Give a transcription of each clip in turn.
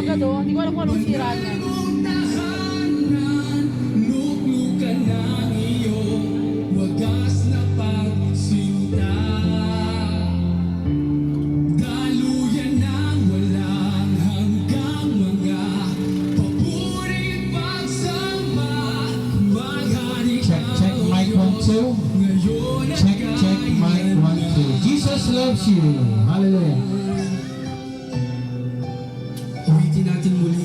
agad oh. Hindi ko alam kung anong sira niya. Luklukan ng iyong wagas na pagsinta. Daluyan ng walang hanggang mga papuring pagsama. Maghari ka Check mic 1, 2. ngayon at Check mic 1, 2. Jesus loves you. Hallelujah. ulitin natin muli.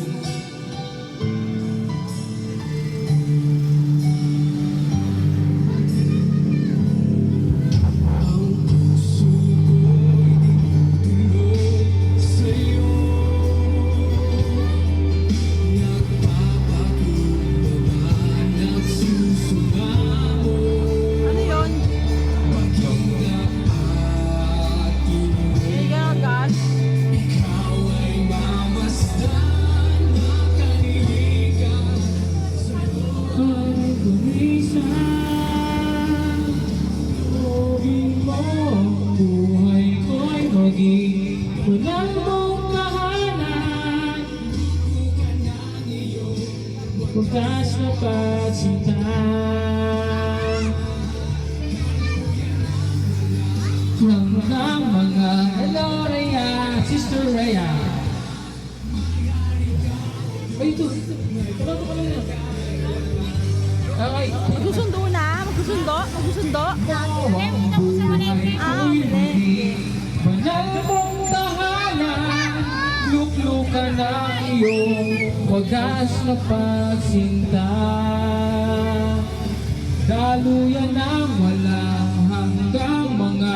Ang puso ko'y tinutulog sa'yo. Nagpapakumbaba, nagsusumamo. Ano yun? Pag-ingat at Hindi ka gas? ikaw ay mamasdan, makanihigan Ay, kumisa. Tuwing mo, buhay ko'y maging walang mong kahanan. Bukas na pagsinta. Ng mga hello, Rhea, Sister Rhea. Ay, ito. Ito ka lang yan. Okay. Magsusundo na? Magsusundo? Magsusundo? Ah, hindi. Banal mong tahanan, luklukan ng iyong wagas na pagsinta. Daluyan ng walang hanggang mga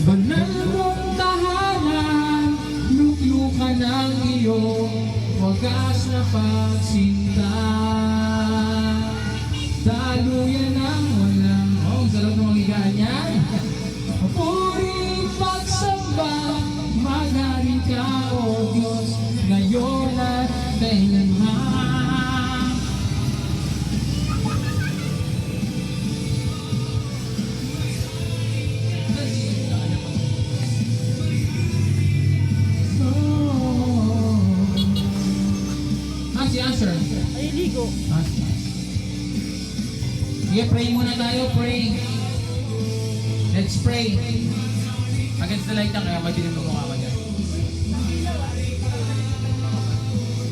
banal mong tahanan, luklukan ng iyong wagas na pagsinta. Daluyan ng walang, oh, ang sarap ng mga higaan yan. Puri pagsamba, maghari ka, O Diyos, ngayon at kailanman. Si Asher. Maliligo. Sige, pray muna tayo, pray. Let's pray. Against the light lang, kaya madilim mo mukha ko.